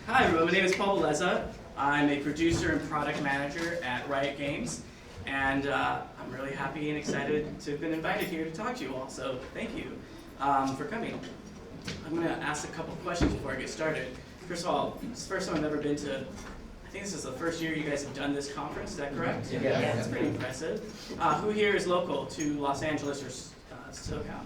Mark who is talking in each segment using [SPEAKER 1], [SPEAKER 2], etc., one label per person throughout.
[SPEAKER 1] Hi everyone, my name is Bellezza. I'm a producer and product manager at Riot Games, and I'm really happy and excited to have been invited here to talk to you all, so thank you for coming. I'm going to ask a couple questions before I get started. First of all, it's the first time I've ever been to, I think this is the first year you guys have done this conference, is that correct?
[SPEAKER 2] Yeah.
[SPEAKER 1] That's pretty impressive. Who here is local to Los Angeles or SoCal?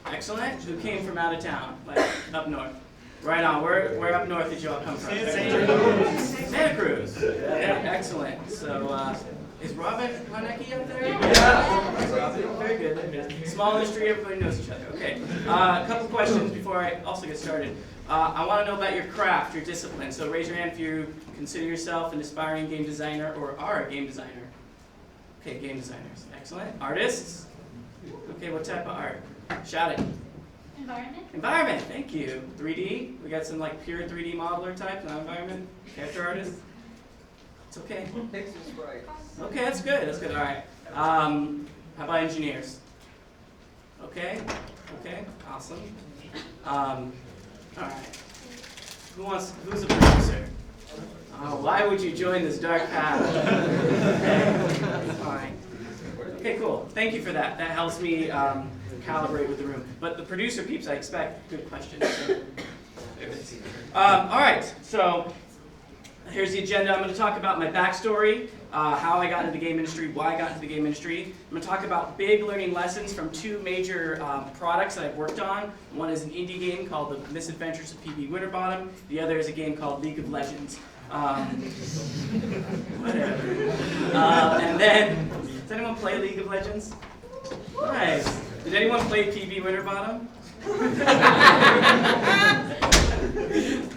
[SPEAKER 1] Excellent. Who came from out of town, like up north? Right on. Where up north did you all come from? Santa Cruz. Santa Cruz. Yeah, excellent. So, is Robin Hanecki up there? Yeah. Very good. Small industry, everybody knows each other. Okay. A couple questions before I also get started. I want to know about your craft, your discipline. So raise your hand if you consider yourself an aspiring game designer or are a game designer. Okay, game designers. Excellent. Artists? Okay, what type of art? Shout it.
[SPEAKER 3] Environment.
[SPEAKER 1] Environment, thank you. 3D, we got some like pure 3D modeler type, non-environment, character artist. It's okay. Okay, that's good, all right. How about engineers? Okay, awesome. All right. Who's a producer? Why would you join this dark path? Okay, fine. Okay, cool. Thank you for that. That helps me calibrate with the room. But the producer peeps, I expect good questions. All right, so here's the agenda. I'm going to talk about my backstory, how I got into the game industry, why I got into the game industry. I'm going to talk about big learning lessons from two major products that I've worked on. One is an indie game called the Misadventures of PB Winterbottom. The other is a game called League of Legends. Whatever. And then, does anyone play League of Legends? Nice. Did anyone play PB Winterbottom?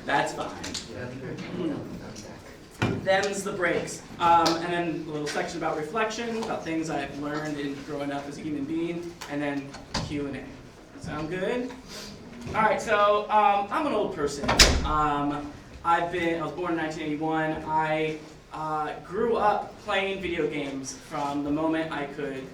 [SPEAKER 1] That's fine. Them's the breaks. And then a little section about reflection, about things I've learned in growing up as a human being, and then Q&A. Sound good? All right, so I'm an old person. I was born in 1981. I grew up playing video games from the moment I could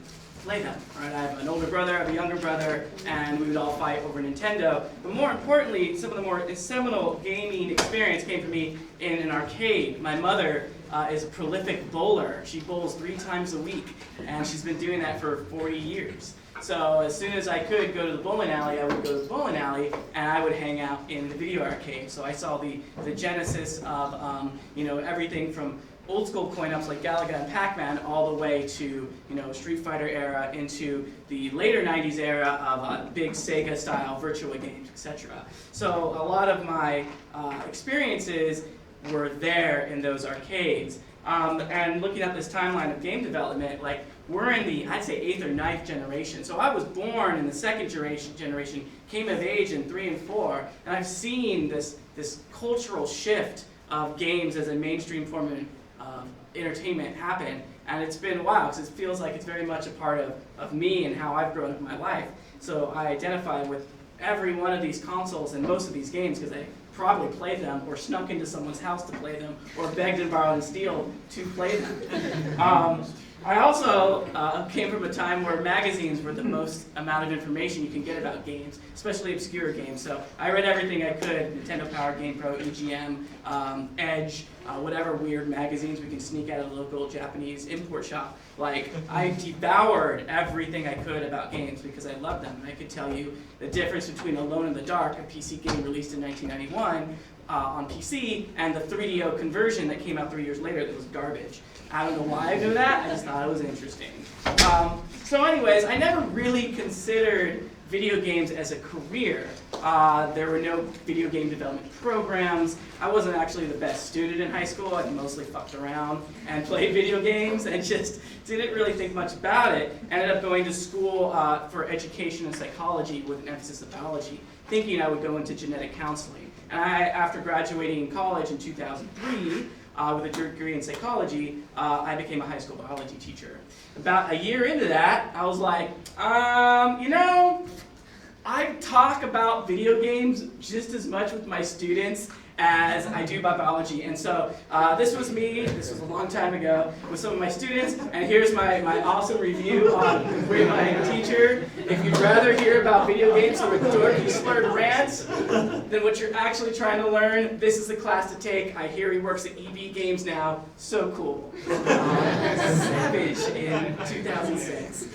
[SPEAKER 1] play them. Right? I have an older brother, I have a younger brother, and we would all fight over Nintendo. But more importantly, some of the more seminal gaming experience came for me in an arcade. My mother is a prolific bowler. She bowls 3 times a week, and she's been doing that for 40 years. So as soon as I could go to the bowling alley, I would go to the bowling alley, and I would hang out in the video arcade. So I saw the genesis of everything from old school coin-ups like Galaga and Pac-Man all the way to Street Fighter era into the later 90s era of big Sega-style Virtua games, etc. So a lot of my experiences were there in those arcades. And looking at this timeline of game development, like we're in the, I'd say, 8th or 9th generation. So I was born in the 2nd generation, came of age in 3 and 4, and I've seen this cultural shift of games as a mainstream form of entertainment happen. And it's been a while, because it feels like it's very much a part of me and how I've grown up in my life. So I identify with every one of these consoles and most of these games, because I probably played them, or snuck into someone's house to play them, or begged and borrowed and steal to play them. I also came from a time where magazines were the most amount of information you can get about games, especially obscure games. So I read everything I could: Nintendo Power, Game Pro, EGM, Edge, whatever weird magazines we can sneak out of the local Japanese import shop. Like, I devoured everything I could about games because I loved them. And I could tell you the difference between Alone in the Dark, a PC game released in 1991 on PC, and the 3DO conversion that came out 3 years later that was garbage. I don't know why I knew that, I just thought it was interesting. So anyways, I never really considered video games as a career. There were no video game development programs. I wasn't actually the best student in high school. I mostly fucked around and played video games and just didn't really think much about it. Ended up going to school for education and psychology with an emphasis of biology, thinking I would go into genetic counseling. And after graduating college in 2003, with a degree in psychology, I became a high school biology teacher. About a year into that, I was like, I talk about video games just as much with my students as I do about biology. And so this was me, this was a long time ago, with some of my students, and here's my awesome review on with my teacher. If you'd rather hear about video games with dorky slurred rants than what you're actually trying to learn, this is the class to take. I hear he works at EB Games now. So cool. Savage in 2006.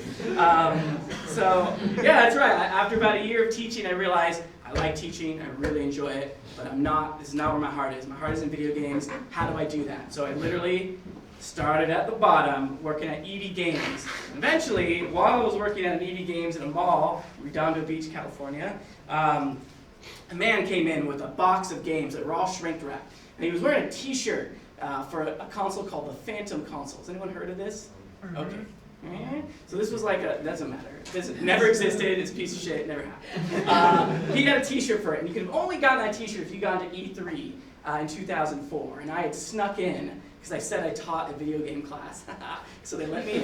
[SPEAKER 1] So, yeah, that's right. After about a year of teaching, I realized I like teaching, I really enjoy it, but this is not where my heart is. My heart is in video games. How do I do that? So I literally started at the bottom, working at EB Games. Eventually, while I was working at an EB Games in a mall, Redondo Beach, California, a man came in with a box of games that were all shrink wrapped. And he was wearing a t-shirt for a console called the Phantom console. Has anyone heard of this? Okay. So this was like doesn't matter. This never existed, it's a piece of shit, never happened. He got a t-shirt for it, and you could have only gotten that t-shirt if you got into E3 in 2004. And I had snuck in, because I said I taught a video game class. So they let me in.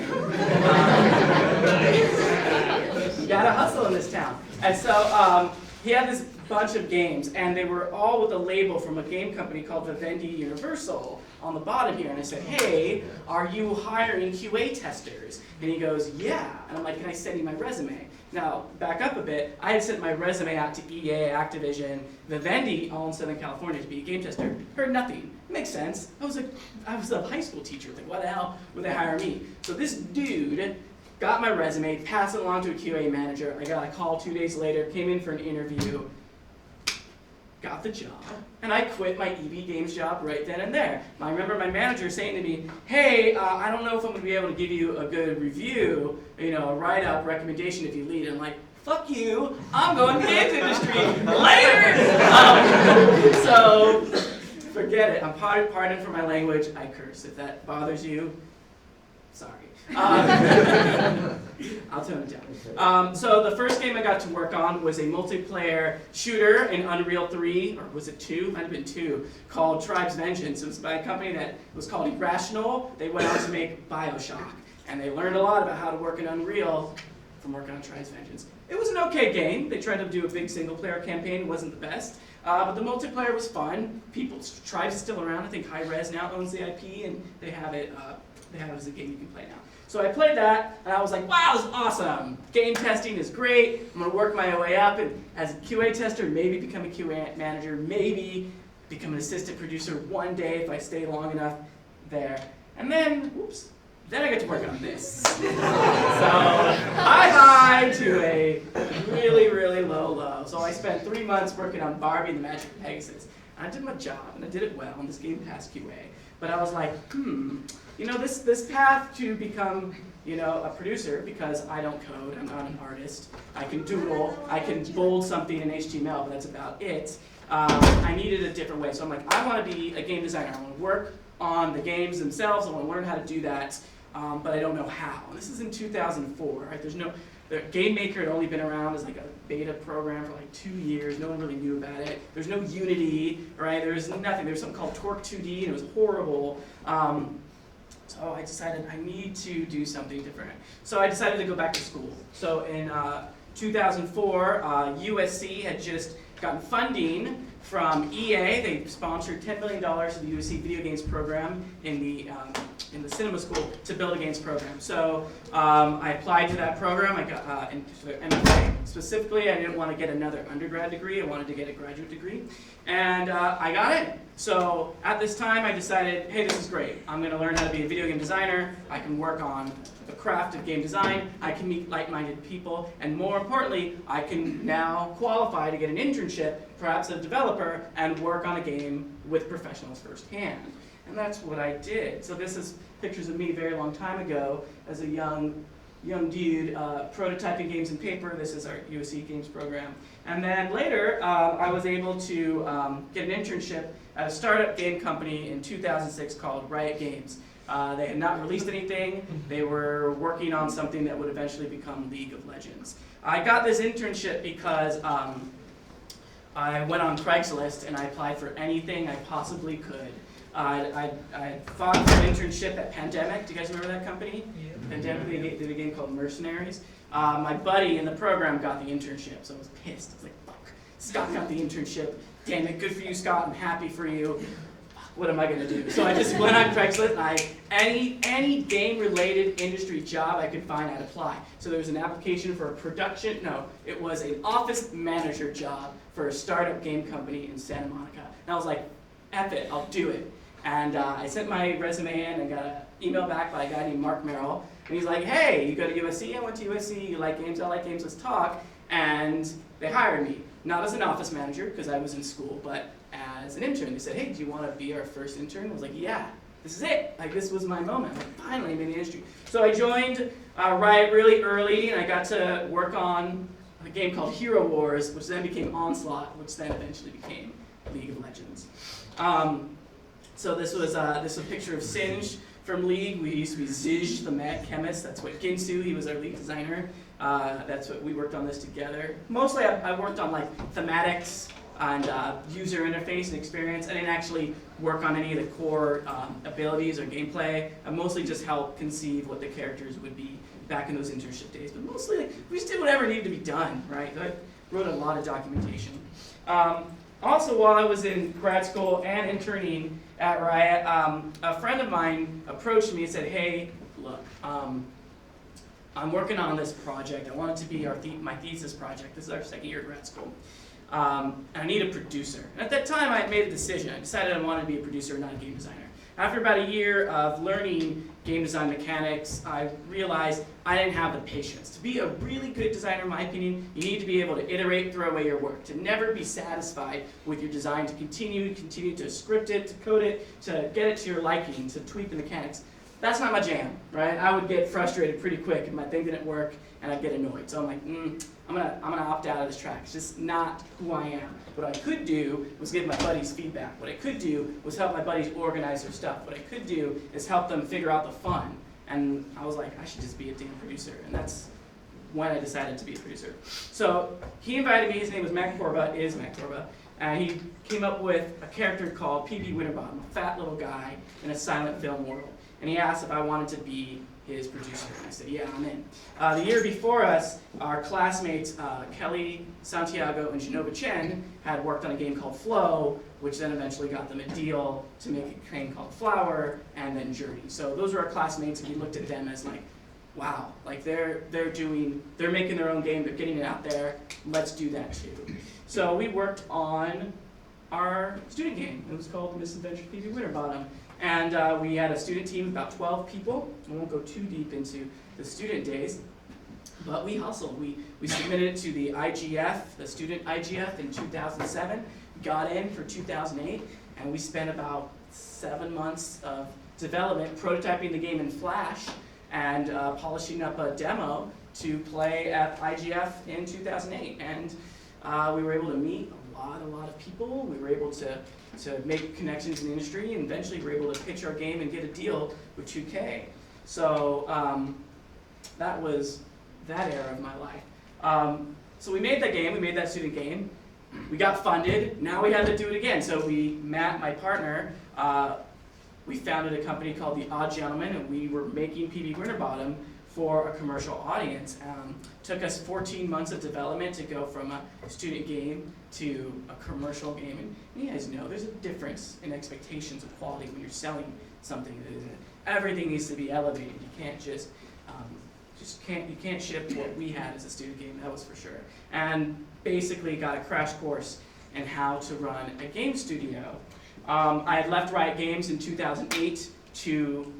[SPEAKER 1] You gotta hustle in this town. And so he had this bunch of games, and they were all with a label from a game company called Vivendi Universal on the bottom here. And I said, hey, are you hiring QA testers? And he goes, yeah. And I'm like, can I send you my resume? Now, back up a bit, I had sent my resume out to EA, Activision, Vivendi, all in Southern California to be a game tester. Heard nothing. Makes sense. I was a high school teacher. Like, why the hell would they hire me? So this dude got my resume, passed it along to a QA manager. I got a call 2 days later, came in for an interview, got the job, and I quit my EB Games job right then and there. I remember my manager saying to me, hey, I don't know if I'm going to be able to give you a good review, a write-up recommendation if you lead. And I'm like, fuck you, I'm going to the games industry later! So, forget it. I'm pardoned for my language. I curse. If that bothers you, sorry. I'll tone it down. So the first game I got to work on was a multiplayer shooter in Unreal 3, or was it 2? Might have been 2, called Tribe's Vengeance. It was by a company that was called Irrational. They went on to make BioShock, and they learned a lot about how to work in Unreal from working on Tribe's Vengeance. It was an okay game. They tried to do a big single-player campaign. It wasn't the best. But the multiplayer was fun. Tribe's is still around. I think Hi-Rez now owns the IP, and they have it as a game you can play now. So I played that, and I was like, wow, this is awesome. Game testing is great. I'm going to work my way up, and as a QA tester, maybe become a QA manager, maybe become an assistant producer one day if I stay long enough there. And then, then I get to work on this. So, high to a really, really low. So I spent 3 months working on Barbie and the Magic of Pegasus. And I did my job, and I did it well, and this game passed QA. But I was like, this path to become, a producer, because I don't code, I'm not an artist. I can doodle, I can bold something in HTML, but that's about it. I needed a different way. So I'm like, I want to be a game designer. I want to work on the games themselves. I want to learn how to do that, but I don't know how. And this is in 2004, right? The Game Maker had only been around as like a beta program for like 2 years. No one really knew about it. There's no Unity, right? There was nothing. There was something called Torque 2D, and it was horrible. So I decided I need to do something different. So I decided to go back to school. So in 2004, USC had just gotten funding from EA. They sponsored $10 million of the USC video games program in the cinema school to build a games program. So I applied to that program. I got into MFA. Specifically, I didn't want to get another undergrad degree. I wanted to get a graduate degree. And I got it. So at this time, I decided, hey, this is great. I'm going to learn how to be a video game designer. I can work on the craft of game design. I can meet like-minded people. And more importantly, I can now qualify to get an internship, perhaps a developer, and work on a game with professionals firsthand. And that's what I did. So this is pictures of me a very long time ago as a young dude prototyping games in paper. This is our USC Games program. And then later, I was able to get an internship at a startup game company in 2006 called Riot Games. They had not released anything. They were working on something that would eventually become League of Legends. I got this internship because I went on Craigslist and I applied for anything I possibly could. I fought for an internship at Pandemic. Do you guys remember that company? Yeah. Pandemic, they did a game called Mercenaries. My buddy in the program got the internship, so I was pissed. I was like, fuck. Scott got the internship. damn it, good for you, Scott, I'm happy for you. What am I going to do? So I just went on Craigslist, and any game-related industry job I could find, I'd apply. So there was an application for it was an office manager job for a startup game company in Santa Monica. And I was like, F it, I'll do it. And I sent my resume in and got an email back by a guy named Mark Merrill. And he's like, hey, you go to USC? I went to USC. You like games? I like games. Let's talk. And they hired me, not as an office manager, because I was in school, but as an intern. They said, hey, do you want to be our first intern? I was like, yeah, this is it. Like, this was my moment. Like, finally, I'm in the industry. So I joined Riot really early, and I got to work on a game called Hero Wars, which then became Onslaught, which then eventually became League of Legends. So this was a picture of Singe from League. We used to be Zij, the mad chemist. That's what Ginsu, he was our lead designer. That's what we worked on this together. Mostly I worked on like thematics and user interface and experience. I didn't actually work on any of the core abilities or gameplay. I mostly just helped conceive what the characters would be back in those internship days. But mostly like, we just did whatever needed to be done, right? I wrote a lot of documentation. Also, while I was in grad school and interning at Riot, a friend of mine approached me and said, hey, look, I'm working on this project. I want it to be my thesis project. This is our second year of grad school. And I need a producer. And at that time, I had made a decision. I decided I wanted to be a producer, not a game designer. After about a year of learning game design mechanics, I realized I didn't have the patience. To be a really good designer, in my opinion, you need to be able to iterate, throw away your work, to never be satisfied with your design, to continue to script it, to code it, to get it to your liking, to tweak the mechanics. That's not my jam, right? I would get frustrated pretty quick if my thing didn't work and I'd get annoyed. So I'm like, I'm gonna opt out of this track. It's just not who I am. What I could do was give my buddies feedback. What I could do was help my buddies organize their stuff. What I could do is help them figure out the fun. And I was like, I should just be a damn producer. And that's when I decided to be a producer. So he invited me. His name was Mac Torba, and he came up with a character called PB Winterbottom, a fat little guy in a silent film world. And he asked if I wanted to be his producer. And I said, yeah, I'm in. The year before us, our classmates, Kelly Santiago and Genova Chen, had worked on a game called Flow, which then eventually got them a deal to make a game called Flower, and then Journey. So those were our classmates, and we looked at them as like, wow, like they're making their own game, they're getting it out there, let's do that too. So we worked on our student game. It was called Misadventures of PB Winterbottom. And we had a student team of about 12 people. I won't go too deep into the student days, but we hustled. We submitted it to the IGF, the student IGF in 2007, got in for 2008, and we spent about 7 months of development, prototyping the game in Flash, and polishing up a demo to play at IGF in 2008. And we were able to meet a lot of people. We were able to make connections in the industry, and eventually we were able to pitch our game and get a deal with 2K. So that was that era of my life. So we made that game, we made that student game. We got funded, now we had to do it again. So Matt, my partner, we founded a company called The Odd Gentleman, and we were making PB Winterbottom for a commercial audience. Took us 14 months of development to go from a student game to a commercial game. And you guys know there's a difference in expectations of quality when you're selling something that isn't. Everything needs to be elevated. You can't you can't ship what we had as a student game, that was for sure. And basically got a crash course in how to run a game studio. I had left Riot Games in 2008 to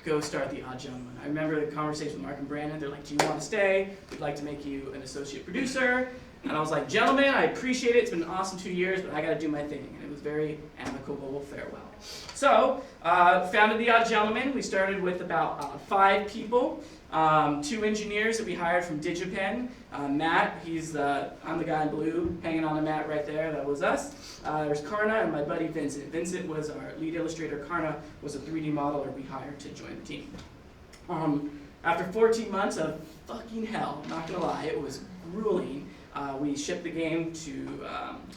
[SPEAKER 1] go start The Odd Gentleman. I remember the conversation with Mark and Brandon. They're like, do you want to stay? We'd like to make you an associate producer. And I was like, gentlemen, I appreciate it. It's been an awesome 2 years, but I got to do my thing. And it was very amicable farewell. So, founded The Odd Gentleman. We started with about 5 people. 2 engineers that we hired from DigiPen. Matt, I'm the guy in blue, hanging on to Matt right there, that was us. There's Karna and my buddy Vincent. Vincent was our lead illustrator. Karna was a 3D modeler we hired to join the team. After 14 months of fucking hell, not gonna lie, it was grueling, We shipped the game to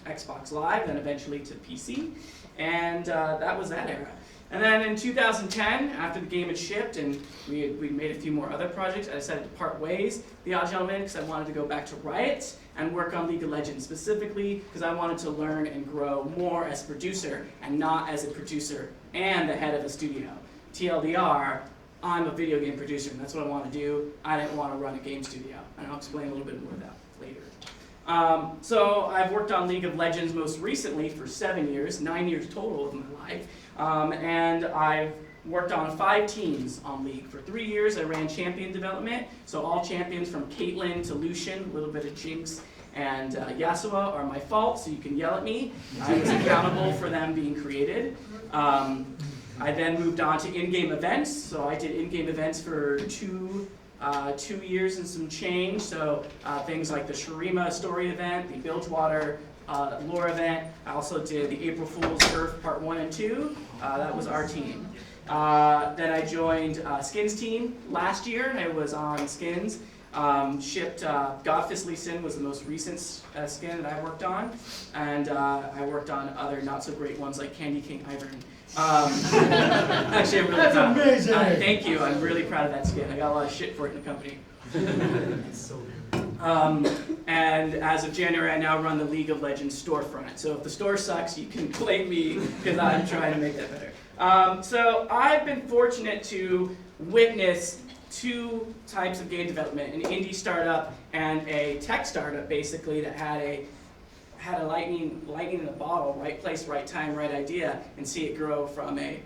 [SPEAKER 1] Xbox Live, then eventually to PC, and that was that era. And then in 2010, after the game had shipped and we made a few more other projects, I decided to part ways, The Odd Gentleman, because I wanted to go back to Riot and work on League of Legends, specifically because I wanted to learn and grow more as a producer and not as a producer and the head of a studio. TLDR, I'm a video game producer, and that's what I want to do. I didn't want to run a game studio, and I'll explain a little bit more of that later. So I've worked on League of Legends most recently for 7 years, 9 years total of my life. And I've worked on 5 teams on League. For 3 years, I ran champion development. So all champions from Caitlyn to Lucian, a little bit of Jinx, and Yasuo are my fault, so you can yell at me. I was accountable for them being created. I then moved on to in-game events. So I did in-game events for 2 years and some change. So things like the Shurima story event, the Bilgewater lore event. I also did the April Fool's Earth Part 1 and 2. That was our team. Then I joined Skins team last year, and I was on Skins. Shipped Godfistly Sin was the most recent skin that I worked on, and I worked on other not so great ones like Candy King Ivern. Actually, I'm really
[SPEAKER 2] That's
[SPEAKER 1] proud.
[SPEAKER 2] amazing.
[SPEAKER 1] Thank you. I'm really proud of that skin. I got a lot of shit for it in the company. And as of January, I now run the League of Legends storefront. So if the store sucks, you can blame me because I'm trying to make that better. So I've been fortunate to witness 2 types of game development: an indie startup and a tech startup, basically, that had a lightning in a bottle, right place, right time, right idea, and see it grow from a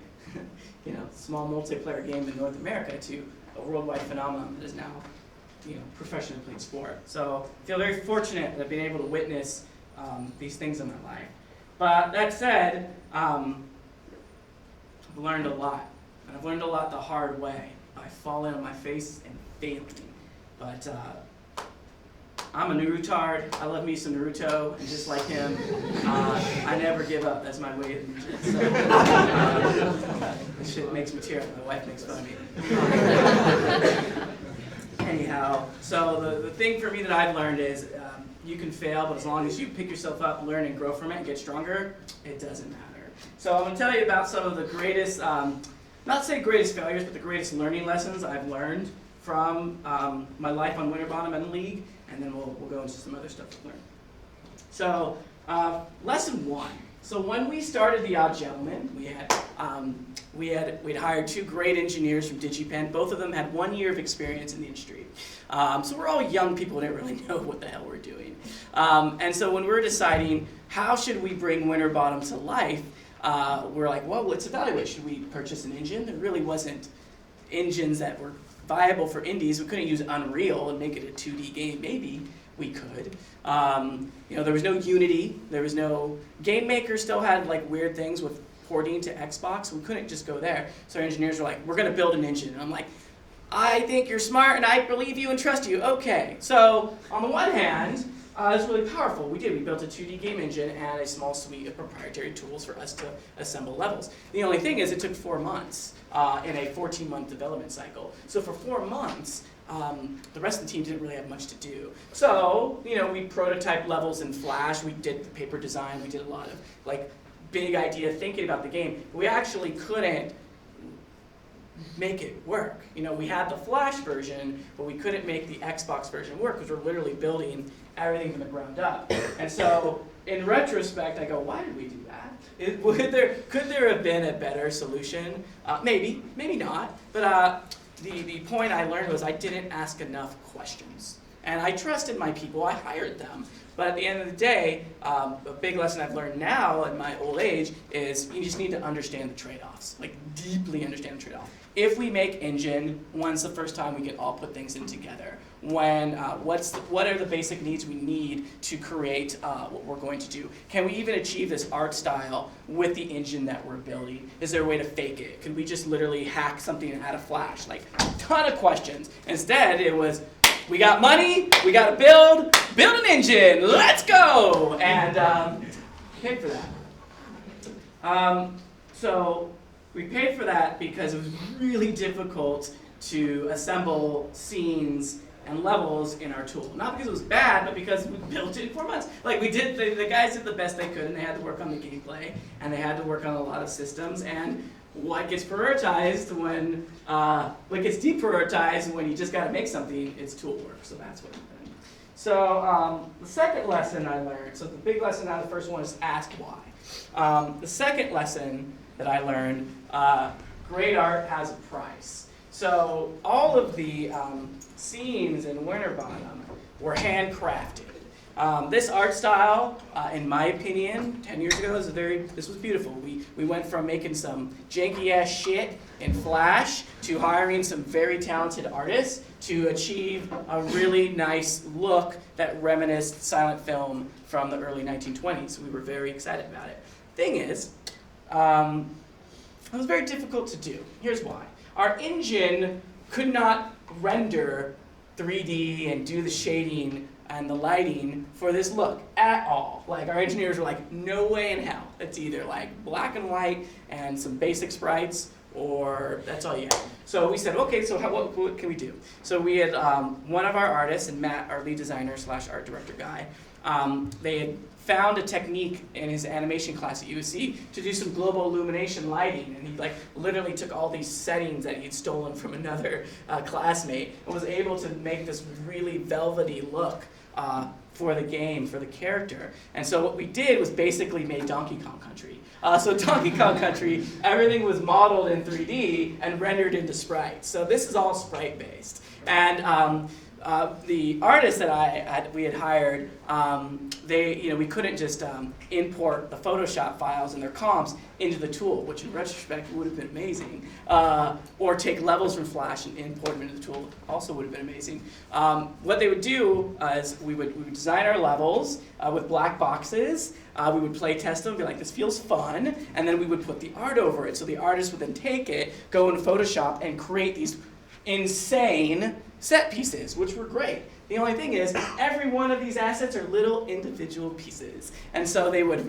[SPEAKER 1] small multiplayer game in North America to a worldwide phenomenon that is now professionally played sport. So I feel very fortunate that I've been able to witness these things in my life. But that said, I've learned a lot. And I've learned a lot the hard way, by falling on my face and failing. But I'm a Narutard. I love me some Naruto, and just like him, I never give up. That's my way of ninja. So, this shit makes me tear up. My wife makes fun of me. Anyhow, so the thing for me that I've learned is you can fail, but as long as you pick yourself up, learn and grow from it, and get stronger, it doesn't matter. So I'm going to tell you about some of the greatest, not to say greatest failures, but the greatest learning lessons I've learned from my life on Winterbottom and League, and then we'll go into some other stuff to learn. So lesson 1. So when we started The Odd Gentleman, we'd hired 2 great engineers from DigiPen. Both of them had 1 year of experience in the industry. So we're all young people who didn't really know what the hell we're doing. And so when we were deciding how should we bring Winterbottom to life, we're like, well, let's evaluate. Should we purchase an engine? There really wasn't engines that were viable for indies. We couldn't use Unreal and make it a 2D game. Maybe we could. There was no Unity. There was no... Game Maker still had like weird things with porting to Xbox. We couldn't just go there. So our engineers were like, we're going to build an engine. And I'm like, I think you're smart and I believe you and trust you. Okay. So on the one hand, it's really powerful. We built a 2D game engine and a small suite of proprietary tools for us to assemble levels. The only thing is it took 4 months in a 14-month development cycle. So for 4 months, the rest of the team didn't really have much to do. So, we prototyped levels in Flash, we did the paper design, we did a lot of big idea thinking about the game. We actually couldn't make it work. We had the Flash version, but we couldn't make the Xbox version work because we're literally building everything from the ground up. And so, in retrospect, I go, why did we do that? Could there have been a better solution? Maybe, maybe not. But the point I learned was I didn't ask enough questions. And I trusted my people, I hired them. But at the end of the day, a big lesson I've learned now in my old age is you just need to understand the trade-offs, deeply understand the trade-off. If we make engine, when's the first time we can all put things in together? What are the basic needs we need to create what we're going to do? Can we even achieve this art style with the engine that we're building? Is there a way to fake it? Could we just literally hack something and add a Flash? A ton of questions. Instead, it was, we got money, we got to build an engine, let's go! And paid for that. So we paid for that because it was really difficult to assemble scenes and levels in our tool. Not because it was bad, but because we built it in 4 months. Like we did, the guys did the best they could, and they had to work on the gameplay, and they had to work on a lot of systems, and what gets prioritized when, what gets deprioritized when you just gotta make something, it's tool work, so that's what happened. So the second lesson I learned, so the big lesson out of the first one is ask why. The second lesson that I learned, great art has a price. So all of the scenes in Winterbottom were handcrafted. This art style, in my opinion, 10 years ago, this was beautiful. We went from making some janky ass shit in Flash to hiring some very talented artists to achieve a really nice look that reminisced silent film from the early 1920s. We were very excited about it. Thing is, it was very difficult to do. Here's why. Our engine could not render 3D and do the shading and the lighting for this look at all. Like, our engineers were like, no way in hell. It's either like black and white and some basic sprites, or that's all you have. So we said, okay, so what can we do? So we had one of our artists, and Matt, our lead designer / art director guy, they had found a technique in his animation class at USC to do some global illumination lighting, and he like literally took all these settings that he'd stolen from another classmate and was able to make this really velvety look for the game, for the character. And so what we did was basically made Donkey Kong Country. So Donkey Kong Country, everything was modeled in 3D and rendered into sprites. So this is all sprite based. And the artists that we had hired, we couldn't just import the Photoshop files and their comps into the tool, which in retrospect would have been amazing, or take levels from Flash and import them into the tool, also would have been amazing. What they would do is we would design our levels with black boxes. We would play test them, be like, this feels fun, and then we would put the art over it. So the artist would then take it, go into Photoshop, and create these insane set pieces, which were great. The only thing is, every one of these assets are little individual pieces. And so they would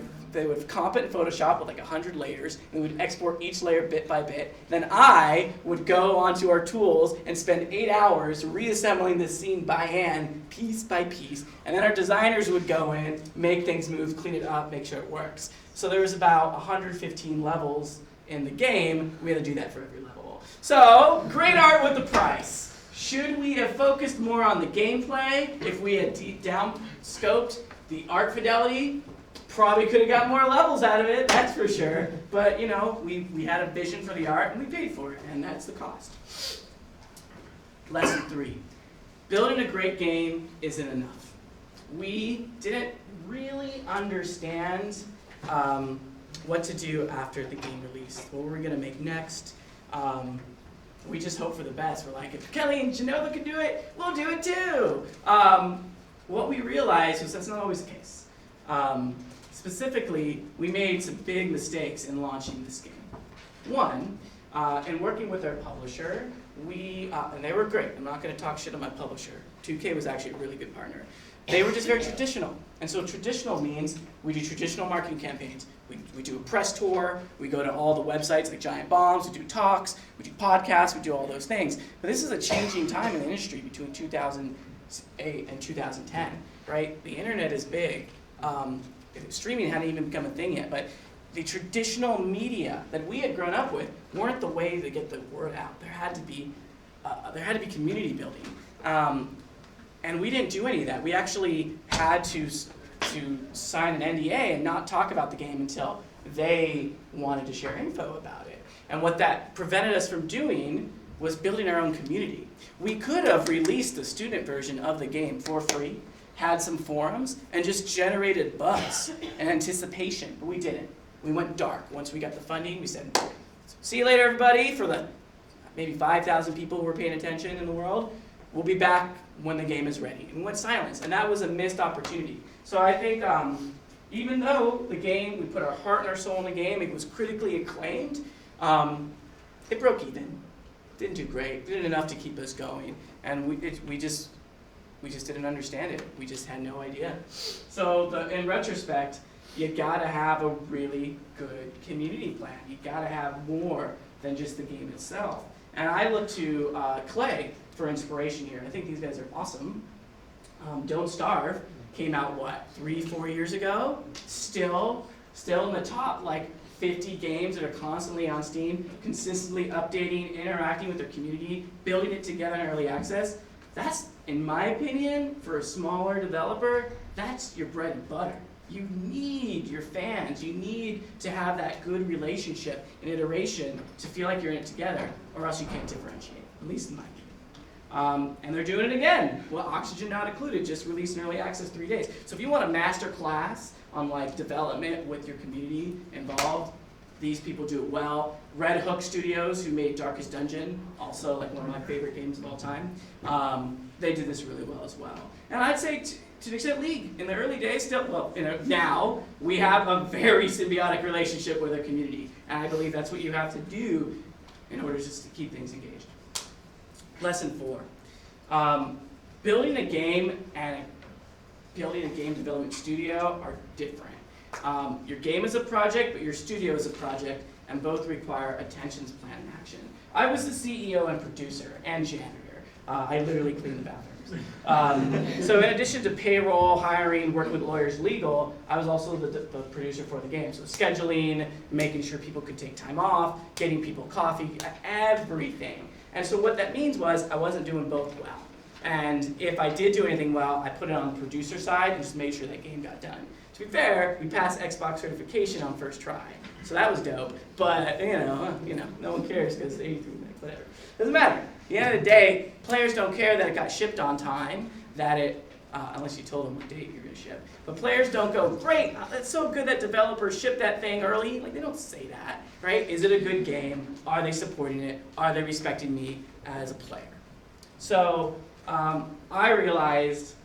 [SPEAKER 1] comp it in Photoshop with like 100 layers, and we would export each layer bit by bit. Then I would go onto our tools and spend 8 hours reassembling this scene by hand, piece by piece. And then our designers would go in, make things move, clean it up, make sure it works. So there was about 115 levels in the game. We had to do that for every level. So, great art with the price. Should we have focused more on the gameplay? If we had down scoped the art fidelity, probably could have got more levels out of it, that's for sure. But you know, we had a vision for the art and we paid for it, and that's the cost. Lesson 3. Building a great game isn't enough. We didn't really understand what to do after the game released. What were we going to make next? We just hope for the best. We're like, if Kelly and Genova can do it, we'll do it too. What we realized was that's not always the case. Specifically, we made some big mistakes in launching this game. One, in working with our publisher, and they were great. I'm not going to talk shit on my publisher. 2K was actually a really good partner. They were just very traditional. And so traditional means we do traditional marketing campaigns. We do a press tour, we go to all the websites like Giant Bombs, we do talks, we do podcasts, we do all those things. But this is a changing time in the industry between 2008 and 2010, right? The internet is big. Streaming hadn't even become a thing yet, but the traditional media that we had grown up with weren't the way to get the word out. There had to be community building. And we didn't do any of that. We actually had to sign an NDA and not talk about the game until they wanted to share info about it. And what that prevented us from doing was building our own community. We could have released the student version of the game for free, had some forums, and just generated buzz and anticipation, but we didn't. We went dark. Once we got the funding, we said, see you later, everybody, for the maybe 5,000 people who were paying attention in the world. We'll be back when the game is ready. And we went silence, and that was a missed opportunity. So I think even though the game, we put our heart and our soul in the game, it was critically acclaimed, it broke even. Didn't do great, did enough to keep us going, and we just didn't understand it. We just had no idea. So in retrospect, you gotta have a really good community plan. You gotta have more than just the game itself. And I look to Clay for inspiration here. I think these guys are awesome. Don't Starve came out, what, 3-4 years ago? Still in the top, like 50 games that are constantly on Steam, consistently updating, interacting with their community, building it together in early access. That's, in my opinion, for a smaller developer, that's your bread and butter. You need your fans. You need to have that good relationship and iteration to feel like you're in it together, or else you can't differentiate, at least in my opinion. And they're doing it again. Well, Oxygen not included, just released in early access 3 days. So if you want a master class on like development with your community involved, these people do it well. Red Hook Studios, who made Darkest Dungeon, also like one of my favorite games of all time, they did this really well as well. And I'd say to an extent, League, in the early days, still, well, now, we have a very symbiotic relationship with our community. And I believe that's what you have to do in order just to keep things engaged. Lesson 4. Building a game and building a game development studio are different. Your game is a project, but your studio is a project, and both require attention, plan, and action. I was the CEO and producer and janitor. I literally cleaned the bathrooms. So in addition to payroll, hiring, working with lawyers, legal, I was also the producer for the game. So scheduling, making sure people could take time off, getting people coffee, everything. And so what that means was I wasn't doing both well. And if I did do anything well, I put it on the producer side and just made sure that game got done. To be fair, we passed Xbox certification on first try, so that was dope. But you know, no one cares because 83 minutes, whatever. Doesn't matter. At the end of the day, players don't care that it got shipped on time, that it, unless you told them what date you're going to ship. But players don't go, great, that's so good that developers shipped that thing early. Like, they don't say that, right? Is it a good game? Are they supporting it? Are they respecting me as a player? So I realized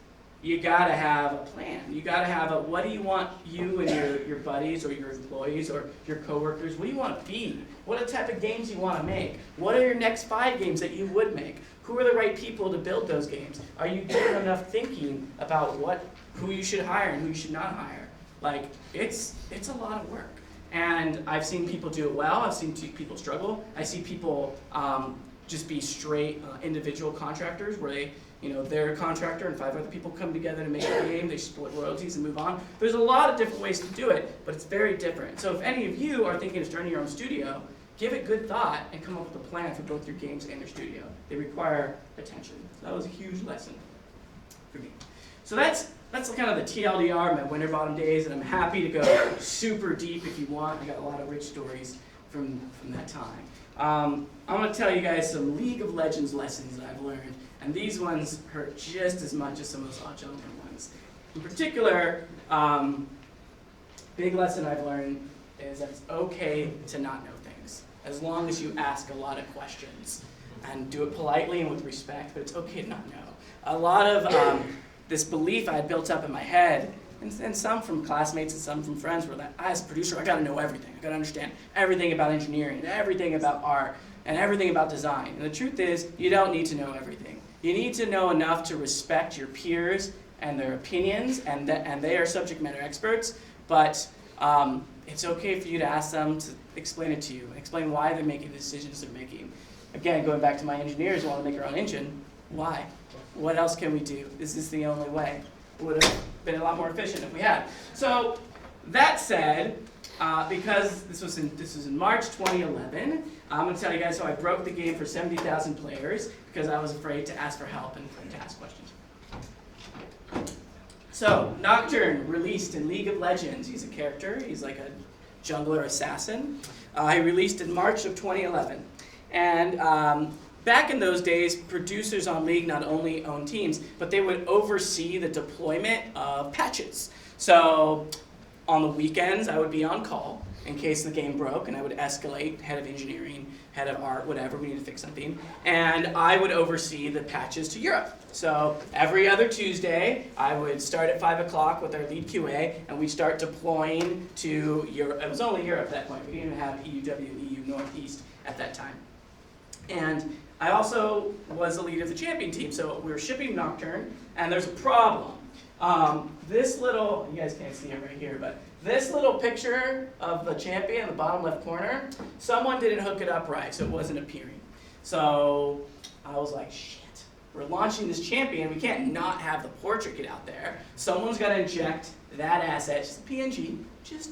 [SPEAKER 1] you gotta have a plan. You gotta have a, what do you want you and your buddies or your employees or your coworkers, what do you want to be? What are the type of games you want to make? What are your next 5 games that you would make? Who are the right people to build those games? Are you doing enough thinking about who you should hire and who you should not hire? Like, it's a lot of work. And I've seen people do it well, I've seen people struggle. I see people just be straight individual contractors where they, they're a contractor and 5 other people come together to make a game, they split royalties and move on. There's a lot of different ways to do it, but it's very different. So if any of you are thinking of starting your own studio, give it good thought and come up with a plan for both your games and your studio. They require attention. So that was a huge lesson for me. So that's kind of the TLDR, my Winterbottom days, and I'm happy to go super deep if you want. I got a lot of rich stories from that time. I'm going to tell you guys some League of Legends lessons that I've learned, and these ones hurt just as much as some of those Hot Gentlemen ones. In particular, big lesson I've learned is that it's okay to not know things, as long as you ask a lot of questions and do it politely and with respect, but it's okay to not know. A lot of this belief I had built up in my head, and some from classmates and some from friends, were that as a producer, I gotta know everything. I gotta understand everything about engineering, and everything about art, and everything about design. And the truth is, you don't need to know everything. You need to know enough to respect your peers and their opinions, and they are subject matter experts, but it's okay for you to ask them to explain it to you, and explain why they're making the decisions they're making. Again, going back to my engineers who want to make their own engine, why? What else can we do? Is this the only way? It would have been a lot more efficient if we had. So that said, because this was in March 2011, I'm going to tell you guys how I broke the game for 70,000 players because I was afraid to ask for help and to ask questions. So Nocturne released in League of Legends. He's a character. He's like a jungler assassin. He released in March of 2011. And back in those days, producers on League not only owned teams, but they would oversee the deployment of patches. So on the weekends, I would be on call in case the game broke, and I would escalate, head of engineering, head of art, whatever, we need to fix something, and I would oversee the patches to Europe. So every other Tuesday, I would start at 5 o'clock with our lead QA, and we'd start deploying to Europe. It was only Europe at that point. We didn't even have EUW and EU Northeast at that time. And I also was the lead of the champion team, so we were shipping Nocturne, and there's a problem. This little, you guys can't see it right here, but this little picture of the champion in the bottom left corner, someone didn't hook it up right, so it wasn't appearing. So I was like, shit, we're launching this champion. We can't not have the portrait get out there. Someone's got to inject that asset, just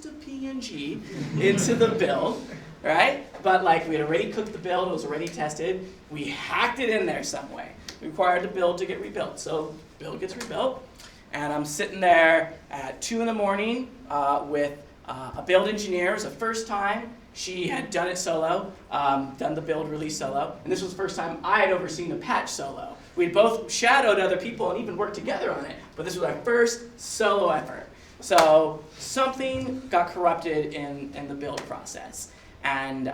[SPEAKER 1] a PNG, into the build, right? But like we had already cooked the build, it was already tested. We hacked it in there some way. We required the build to get rebuilt. So build gets rebuilt, and I'm sitting there at 2 in the morning with a build engineer. It was the first time she had done it solo, done the build release solo, and this was the first time I had overseen a patch solo. We had both shadowed other people and even worked together on it, but this was our first solo effort. So something got corrupted in the build process. And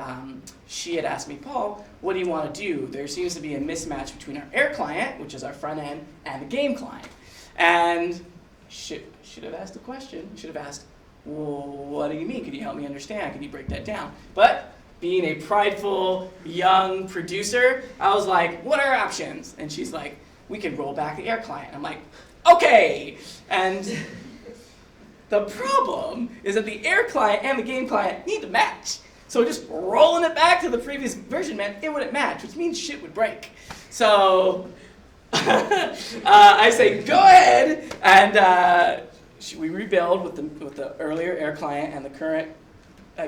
[SPEAKER 1] she had asked me, Paul, what do you want to do? There seems to be a mismatch between our air client, which is our front end, and the game client. And should have asked the question. Should have asked, well, what do you mean? Could you help me understand? Could you break that down? But being a prideful young producer, I was like, what are our options? And she's like, we could roll back the air client. I'm like, okay. And the problem is that the air client and the game client need to match. So just rolling it back to the previous version meant it wouldn't match, which means shit would break. So I say, go ahead, and we rebuild with the earlier air client and the current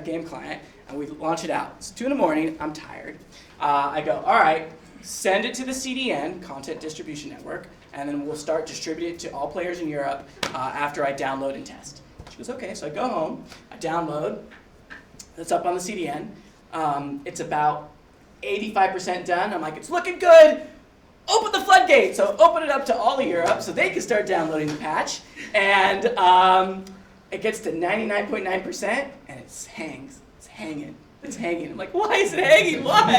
[SPEAKER 1] game client, and we launch it out. It's 2 in the morning, I'm tired. I go, all right, send it to the CDN, Content Distribution Network, and then we'll start distributing it to all players in Europe after I download and test. She goes, okay, so I go home, I download, it's up on the CDN, it's about 85% done. I'm like, it's looking good, open the floodgate. So open it up to all of Europe so they can start downloading the patch, and it gets to 99.9%, and it hangs, it's hanging. I'm like, why is it hanging? Why?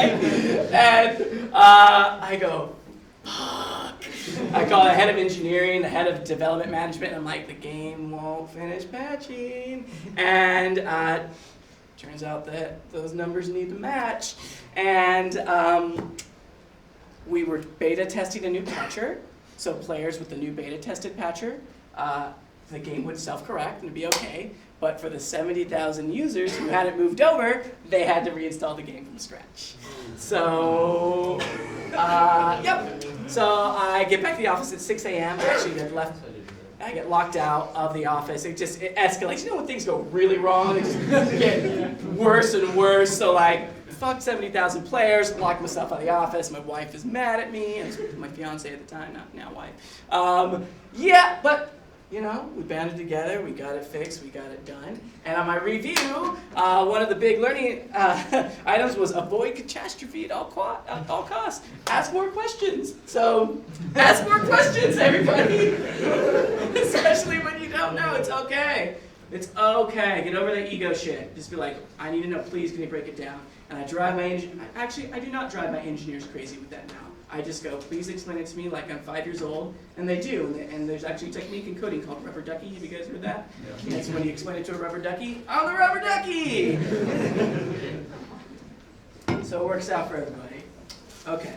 [SPEAKER 1] And I go, fuck. I call the head of engineering, the head of development management, and I'm like, the game won't finish patching. And turns out that those numbers need to match. And we were beta testing a new patcher, so players with the new beta tested patcher, the game would self-correct and it'd be okay. But for the 70,000 users who hadn't moved over, they had to reinstall the game from scratch. So, yep. So I get back to the office at 6 a.m. I get locked out of the office. It escalates. You know when things go really wrong, they just get worse and worse. So like, fuck 70,000 players, locked myself out of the office. My wife is mad at me. And it's my fiance at the time, not now wife. Yeah, but you know, we banded together, we got it fixed, we got it done. And on my review, one of the big learning items was avoid catastrophe at all costs. Ask more questions. So, ask more questions, everybody. Especially when you don't know, it's okay. It's okay. Get over that ego shit. Just be like, I need to know, please, can you break it down? And I drive my I do not drive my engineers crazy with that now. I just go, please explain it to me like I'm 5 years old, and they do. And there's actually a technique in coding called rubber ducky. Have you guys heard that? Yeah. That's when you explain it to a rubber ducky. I'm the rubber ducky! So it works out for everybody. Okay,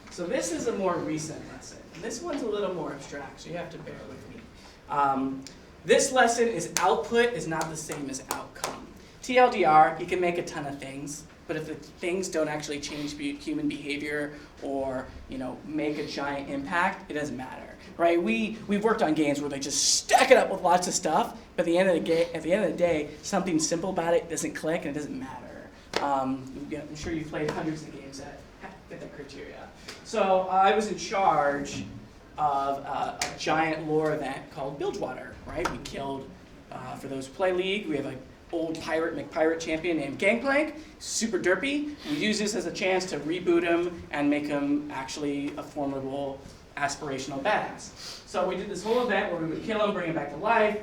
[SPEAKER 1] so this is a more recent lesson. This one's a little more abstract, so you have to bear with me. This lesson is output is not the same as outcome. TLDR, you can make a ton of things, but if the things don't actually change human behavior or make a giant impact, it doesn't matter, right? We've worked on games where they just stack it up with lots of stuff, but at the end of the day, something simple about it doesn't click and it doesn't matter. I'm sure you've played hundreds of games that fit that criteria. So I was in charge of a giant lore event called Bilgewater, right? We killed, for those who play League, we have a old McPirate champion named Gangplank, super derpy. We use this as a chance to reboot him and make him actually a formidable, aspirational badass. So we did this whole event where we would kill him, bring him back to life,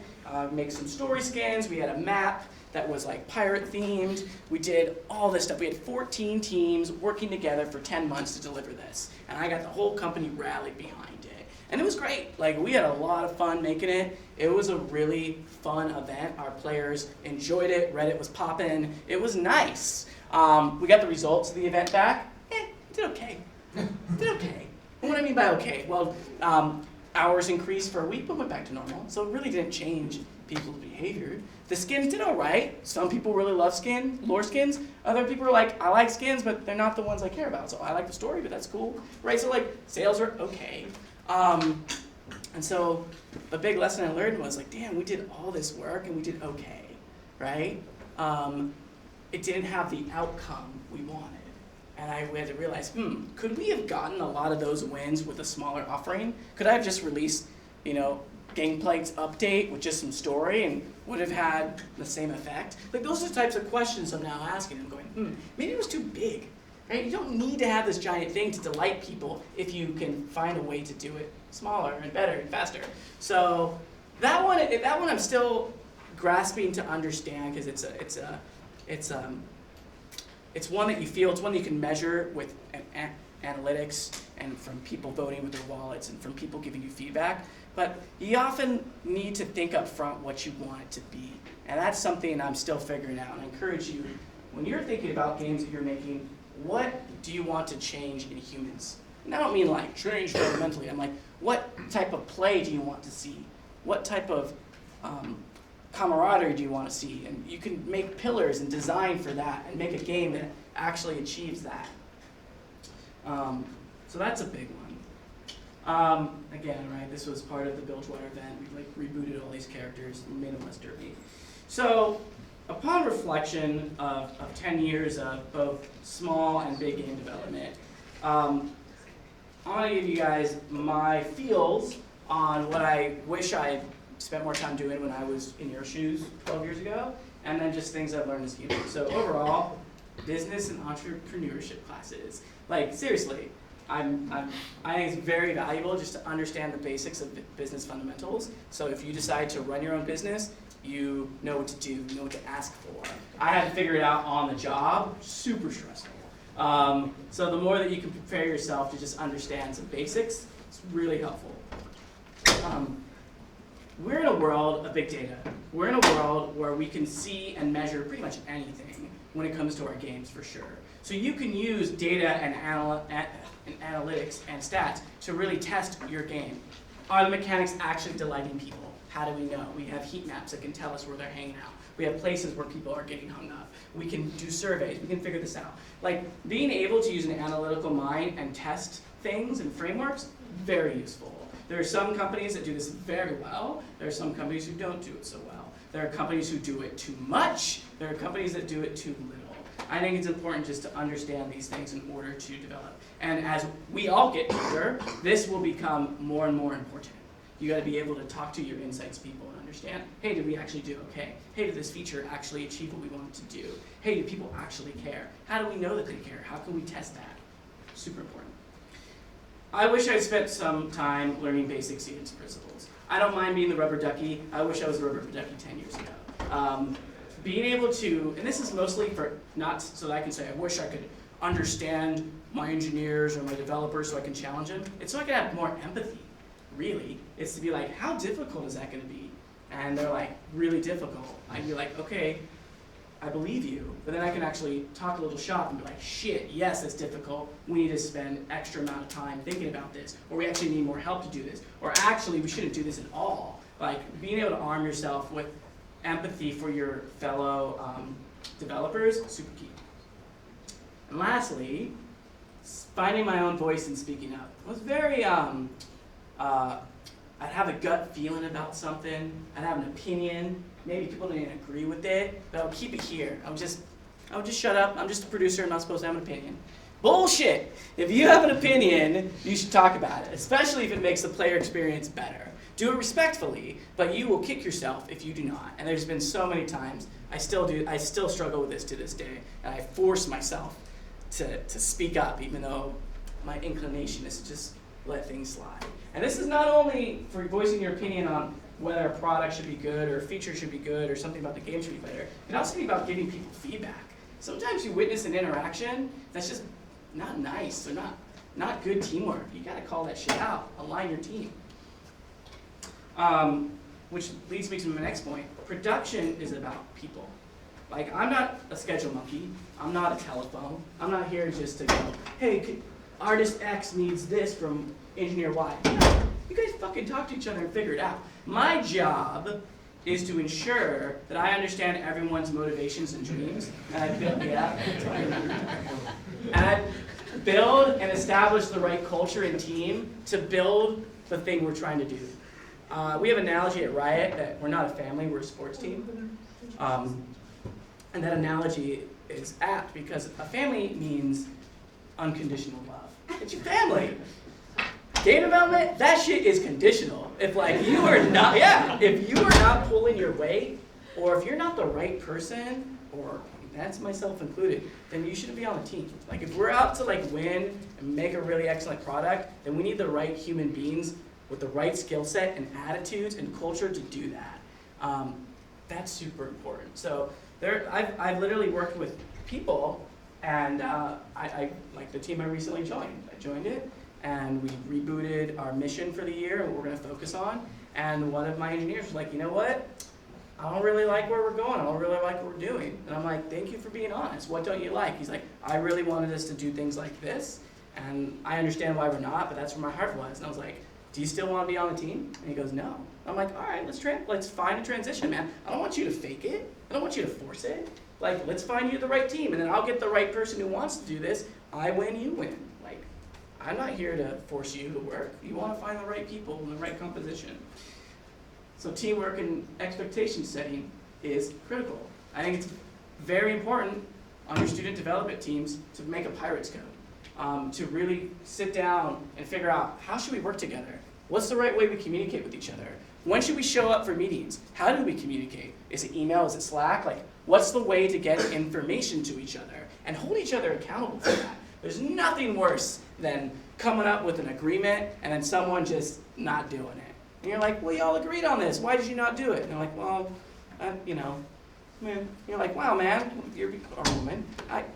[SPEAKER 1] make some story skins. We had a map that was like pirate themed. We did all this stuff. We had 14 teams working together for 10 months to deliver this. And I got the whole company rallied behind it. And it was great. Like, we had a lot of fun making it. It was a really fun event. Our players enjoyed it. Reddit was popping. It was nice. We got the results of the event back. Did okay. Did okay. And what do I mean by okay? Well, hours increased for a week, but went back to normal. So it really didn't change people's behavior. The skins did all right. Some people really love lore skins. Other people are like, I like skins, but they're not the ones I care about. So I like the story, but that's cool, right? So like, sales are okay. And so a big lesson I learned was like, damn, we did all this work and we did okay, right? It didn't have the outcome we wanted. And we had to realize, could we have gotten a lot of those wins with a smaller offering? Could I have just released, Gangplank's update with just some story and would have had the same effect? Like, those are the types of questions I'm now asking. I'm going, maybe it was too big, right? You don't need to have this giant thing to delight people if you can find a way to do it smaller and better and faster. So that one I'm still grasping to understand, because it's one that you feel, it's one that you can measure with analytics and from people voting with their wallets and from people giving you feedback. But you often need to think up front what you want it to be. And that's something I'm still figuring out. And I encourage you, when you're thinking about games that you're making, what do you want to change in humans? And I don't mean like change fundamentally. I'm like, what type of play do you want to see? What type of camaraderie do you want to see? And you can make pillars and design for that and make a game that actually achieves that. So that's a big one. Again, right, this was part of the Bilgewater event. We rebooted all these characters and made them less derpy. So upon reflection of 10 years of both small and big game development, I want to give you guys my feels on what I wish I had spent more time doing when I was in your shoes 12 years ago, and then just things I've learned as a human. So overall, business and entrepreneurship classes. Like, seriously, I think it's very valuable just to understand the basics of business fundamentals. So if you decide to run your own business, you know what to do, you know what to ask for. I had to figure it out on the job, super stressful. So the more that you can prepare yourself to just understand some basics, it's really helpful. We're in a world of big data. We're in a world where we can see and measure pretty much anything when it comes to our games, for sure. So you can use data and analytics and stats to really test your game. Are the mechanics actually delighting people? How do we know? We have heat maps that can tell us where they're hanging out. We have places where people are getting hung up. We can do surveys. We can figure this out. Like, being able to use an analytical mind and test things and frameworks, very useful. There are some companies that do this very well. There are some companies who don't do it so well. There are companies who do it too much. There are companies that do it too little. I think it's important just to understand these things in order to develop. And as we all get older, this will become more and more important. You got to be able to talk to your insights people and understand, hey, did we actually do okay? Hey, did this feature actually achieve what we wanted to do? Hey, do people actually care? How do we know that they care? How can we test that? Super important. I wish I'd spent some time learning basic science principles. I don't mind being the rubber ducky. I wish I was the rubber ducky 10 years ago. Being able to, and this is mostly for not so that I can say, I wish I could understand my engineers or my developers so I can challenge them. It's so I can have more empathy, really. It's to be like, how difficult is that going to be? And they're like, really difficult. I'd be like, okay, I believe you. But then I can actually talk a little shop and be like, shit, yes, it's difficult. We need to spend extra amount of time thinking about this. Or we actually need more help to do this. Or actually, we shouldn't do this at all. Like, being able to arm yourself with empathy for your fellow developers, super key. And lastly, finding my own voice and speaking up. I was very, I'd have a gut feeling about something. I'd have an opinion. Maybe people didn't agree with it, but I would keep it here. I would just shut up. I'm just a producer. I'm not supposed to have an opinion. Bullshit! If you have an opinion, you should talk about it, especially if it makes the player experience better. Do it respectfully, but you will kick yourself if you do not. And there's been so many times, I still struggle with this to this day, and I force myself to speak up, even though my inclination is to just let things slide. And this is not only for voicing your opinion on whether a product should be good or a feature should be good or something about the game should be better. It can also be about giving people feedback. Sometimes you witness an interaction that's just not nice or not good teamwork. You gotta call that shit out, align your team. Which leads me to my next point. Production is about people. Like, I'm not a schedule monkey. I'm not a telephone. I'm not here just to go, hey, artist X needs this from engineer Y. You guys fucking talk to each other and figure it out. My job is to ensure that I understand everyone's motivations and dreams, and I build, and I build and establish the right culture and team to build the thing we're trying to do. We have an analogy at Riot that we're not a family, we're a sports team. And that analogy is apt because a family means unconditional love. It's your family. Game development, that shit is conditional. If like you are not, if you are not pulling your weight, or if you're not the right person, or that's myself included, then you shouldn't be on the team. Like if we're out to like win and make a really excellent product, then we need the right human beings with the right skill set and attitudes and culture to do that. That's super important. So I've literally worked with people, and I like the team I recently joined. I joined it, and we rebooted our mission for the year and what we're going to focus on. And one of my engineers was like, you know what? I don't really like where we're going. I don't really like what we're doing. And I'm like, thank you for being honest. What don't you like? He's like, I really wanted us to do things like this, and I understand why we're not, but that's where my heart was. And I was like, do you still want to be on the team? And he goes, no. I'm like, all right, let's find a transition, man. I don't want you to fake it. I don't want you to force it. Like, let's find you the right team, and then I'll get the right person who wants to do this. I win, you win. Like, I'm not here to force you to work. You want to find the right people and the right composition. So teamwork and expectation setting is critical. I think it's very important on your student development teams to make a Pirates code, to really sit down and figure out how should we work together? What's the right way we communicate with each other? When should we show up for meetings? How do we communicate? Is it email? Is it Slack? Like, what's the way to get information to each other and hold each other accountable for that? There's nothing worse than coming up with an agreement and then someone just not doing it. And you're like, well, y'all agreed on this. Why did you not do it? And they're like, well, man. You're like, wow, man, or woman,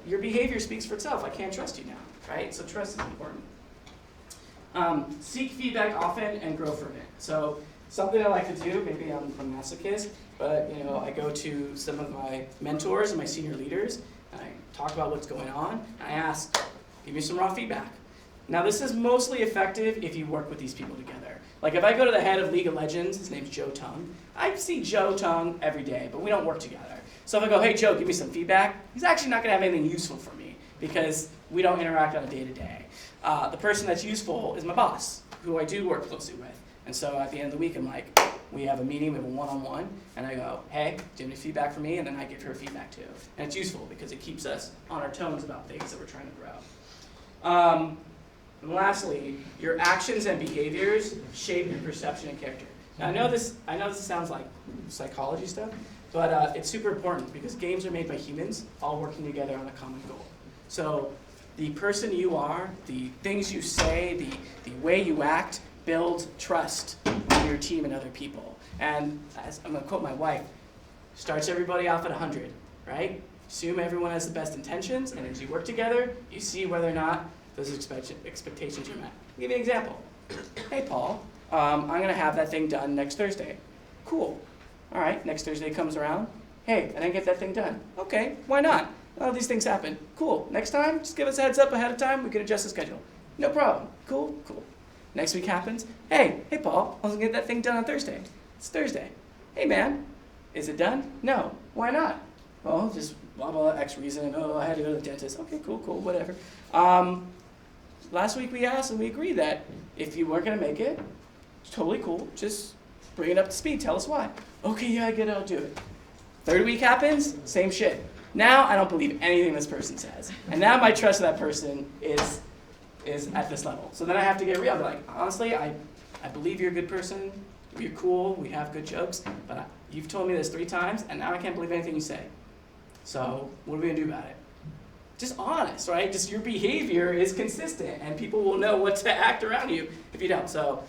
[SPEAKER 1] your behavior speaks for itself. I can't trust you now, right? So trust is important. Seek feedback often and grow from it. So something I like to do, maybe I'm a masochist, but I go to some of my mentors and my senior leaders, and I talk about what's going on, and I ask, give me some raw feedback. Now this is mostly effective if you work with these people together. Like if I go to the head of League of Legends, his name's Joe Tung, I see Joe Tung every day, but we don't work together. So if I go, hey Joe, give me some feedback, he's actually not gonna have anything useful for me because we don't interact on a day-to-day. The person that's useful is my boss, who I do work closely with. And so at the end of the week, I'm like, we have a meeting, we have a one-on-one, and I go, hey, do you have any feedback for me? And then I give her feedback too. And it's useful because it keeps us on our tones about things that we're trying to grow. And lastly, your actions and behaviors shape your perception and character. Now I know this sounds like psychology stuff, but it's super important because games are made by humans all working together on a common goal. So the person you are, the things you say, the way you act builds trust in your team and other people. And as I'm going to quote my wife, starts everybody off at 100, right? Assume everyone has the best intentions, and as you work together, you see whether or not those expectations are met. I'll give you an example. Hey, Paul, I'm going to have that thing done next Thursday. Cool. All right, next Thursday comes around. Hey, I didn't get that thing done. Okay, why not? Oh, these things happen. Cool. Next time, just give us a heads up ahead of time. We can adjust the schedule. No problem. Cool. Next week happens. Hey, Paul, I was going to get that thing done on Thursday. It's Thursday. Hey, man, is it done? No. Why not? Well, just blah, blah, X reason. Oh, I had to go to the dentist. Okay, cool, whatever. Last week we asked and we agreed that if you weren't going to make it, it's totally cool. Just bring it up to speed. Tell us why. Okay, yeah, I get it. I'll do it. Third week happens, same shit. Now I don't believe anything this person says. And now my trust of that person is at this level. So then I have to get real. I'll be like, honestly, I believe you're a good person. You're cool. We have good jokes. But you've told me this 3 times, and now I can't believe anything you say. So what are we going to do about it? Just honest, right? Just your behavior is consistent, and people will know what to act around you if you don't. So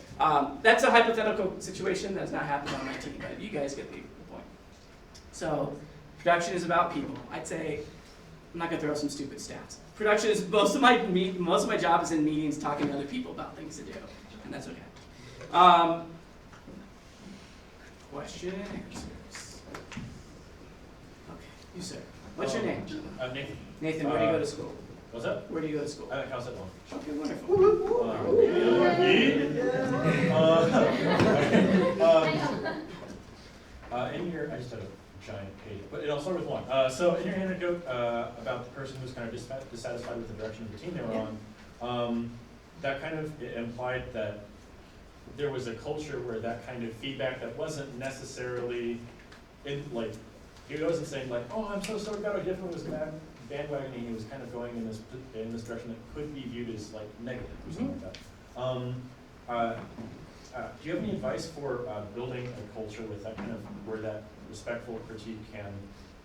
[SPEAKER 1] that's a hypothetical situation that's not happening on my team, but you guys get the point. So production is about people. I'd say, I'm not going to throw some stupid stats. Production is most of my job is in meetings talking to other people about things to do, and that's okay. Question and answers. Okay, you sir. What's your name?
[SPEAKER 2] Nathan.
[SPEAKER 1] Nathan, where do you go to school?
[SPEAKER 2] What's up?
[SPEAKER 1] Where do you go to school?
[SPEAKER 2] Cal State 1.
[SPEAKER 1] Okay, wonderful.
[SPEAKER 2] In your, I just had a giant page, but I'll start with one. So in your anecdote about the person who's kind of dissatisfied with the direction of the team they were on, that kind of implied that there was a culture where that kind of feedback that wasn't necessarily, like, he wasn't saying like, oh, I'm so sorry about it, definitely was bandwagoning. He was kind of going in this direction that could be viewed as like negative or something like that. Do you have any advice for building a culture with that kind of, where that respectful critique can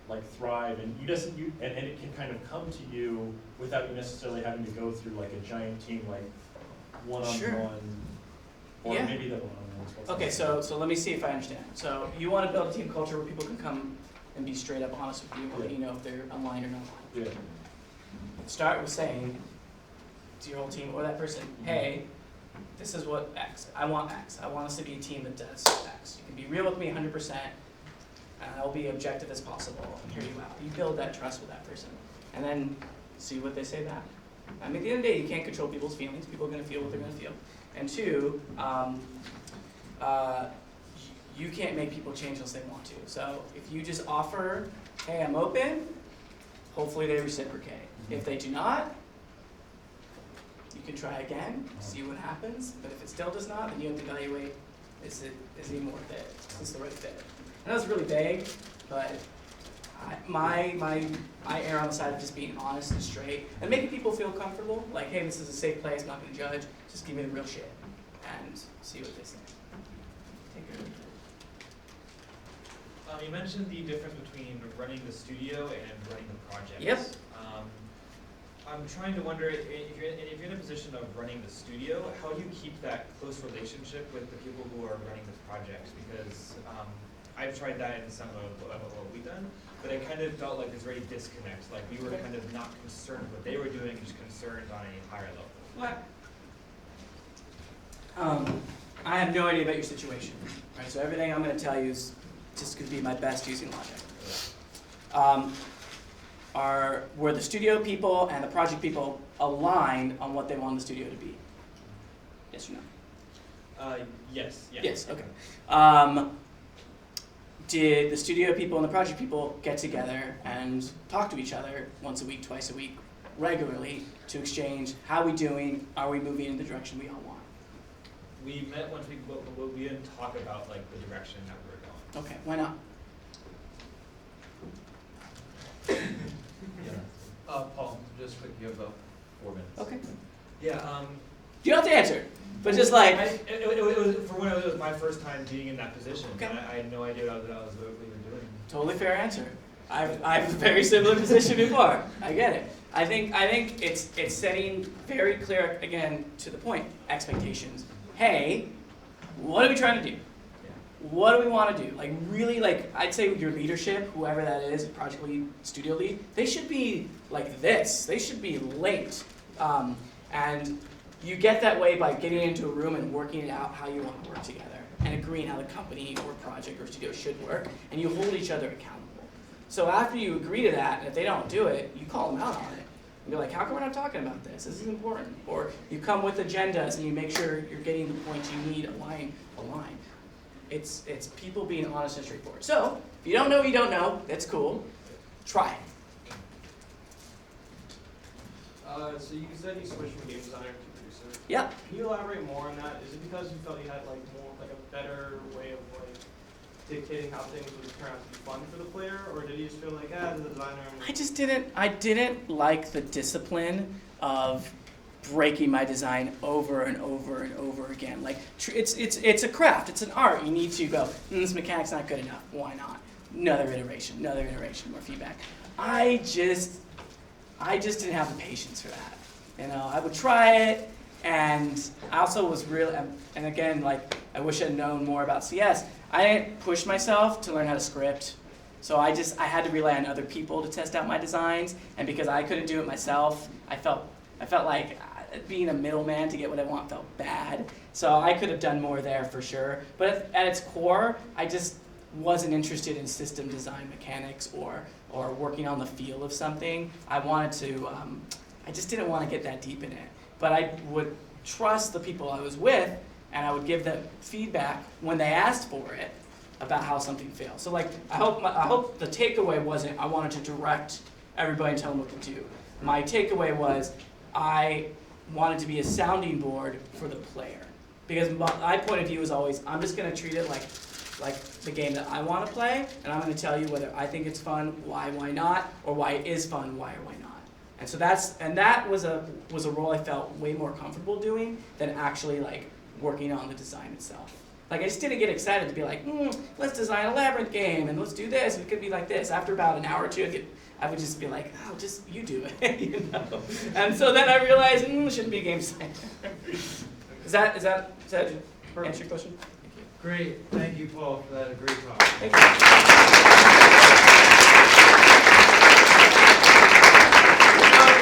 [SPEAKER 2] like thrive, and and it can kind of come to you without you necessarily having to go through like a giant team, like one-on-one, or maybe the one-on-one.
[SPEAKER 1] Okay, so let me see if I understand. So you want to build a team culture where people can come and be straight up honest with you and let you know if they're aligned or not aligned.
[SPEAKER 2] Yeah.
[SPEAKER 1] Start with saying to your whole team or that person, hey, this is what X. I want X. I want us to be a team that does X. You can be real with me 100%, and I'll be objective as possible, and hear you out. You build that trust with that person, and then see what they say back. I mean, at the end of the day, you can't control people's feelings. People are going to feel what they're going to feel. And two, you can't make people change unless they want to. So if you just offer, hey, I'm open, hopefully they reciprocate. If they do not, you can try again, see what happens. But if it still does not, then you have to evaluate, is he more fit? Is this the right fit? I know it's really vague, but I err on the side of just being honest and straight and making people feel comfortable. Like, hey, this is a safe place, I'm not going to judge. Just give me the real shit and see what they say. Take it or leave it.
[SPEAKER 3] You mentioned the difference between running the studio and running the project.
[SPEAKER 1] Yep.
[SPEAKER 3] I'm trying to wonder, if you're in a position of running the studio, how do you keep that close relationship with the people who are running the projects? Because I've tried that in some of what we've done, but I kind of felt like there's a very disconnect. Like we were kind of not concerned with what they were doing, just concerned on a higher level.
[SPEAKER 1] What? I have no idea about your situation. Right, so everything I'm going to tell you is just going to be my best using logic. Were the studio people and the project people aligned on what they want the studio to be? Yes or no?
[SPEAKER 3] Yes. Yeah.
[SPEAKER 1] Yes, okay. Did the studio people and the project people get together and talk to each other once a week, twice a week, regularly to exchange how we doing, are we moving in the direction we all want?
[SPEAKER 3] We met once a week, but we didn't talk about like the direction that we were going.
[SPEAKER 1] Okay, why not?
[SPEAKER 4] Paul, just quick, you have about 4 minutes.
[SPEAKER 1] Okay.
[SPEAKER 3] Yeah.
[SPEAKER 1] You don't have to answer, but just like.
[SPEAKER 3] It was for when it was my first time being in that position.
[SPEAKER 1] Okay.
[SPEAKER 3] I had no idea what we were doing.
[SPEAKER 1] Totally fair answer. I've a very similar position before. I get it. I think it's setting very clear, again, to the point, expectations. Hey, what are we trying to do? What do we want to do? Like really, like I'd say your leadership, whoever that is, project lead, studio lead, they should be like this. They should be linked. And you get that way by getting into a room and working it out how you want to work together and agreeing how the company or project or studio should work, and you hold each other accountable. So after you agree to that, and if they don't do it, you call them out on it. And you're like, how come we're not talking about this? This is important. Or you come with agendas and you make sure you're getting the points you need aligned. It's people being honest and straightforward. So if you don't know, you don't know. That's cool. Try it.
[SPEAKER 5] So you said you switched from game designer to producer.
[SPEAKER 1] Yeah.
[SPEAKER 5] Can you elaborate more on that? Is it because you felt you had like more, like a better way of like dictating how things would turn out to be fun for the player, or did you just feel like, as a designer?
[SPEAKER 1] I didn't like the discipline of breaking my design over and over and over again. Like it's a craft, it's an art. You need to go, this mechanic's not good enough. Why not? Another iteration, more feedback. I just didn't have the patience for that. You know, I would try it, and I also was real. And again, like I wish I'd known more about CS. I didn't push myself to learn how to script, so I had to rely on other people to test out my designs. And because I couldn't do it myself, I felt like being a middleman to get what I want felt bad. So I could have done more there for sure. But at its core, I just wasn't interested in system design mechanics or working on the feel of something. I wanted to, I just didn't want to get that deep in it. But I would trust the people I was with, and I would give them feedback when they asked for it. about how something fails. So like, I hope the takeaway wasn't I wanted to direct everybody and tell them what to do. My takeaway was I wanted to be a sounding board for the player. Because my point of view is always, I'm just gonna treat it like the game that I wanna play, and I'm gonna tell you whether I think it's fun, why not, or why it is fun, why or why not. And so that was a role I felt way more comfortable doing than actually like working on the design itself. Like I just didn't get excited to be like, let's design a labyrinth game and let's do this. It could be like this. After about an hour or two, I would just be like, oh, just you do it, you know. And so then I realized, it shouldn't be game design. Does that answer your question?
[SPEAKER 4] Great, thank you, Paul, for that great talk.
[SPEAKER 1] Thank you.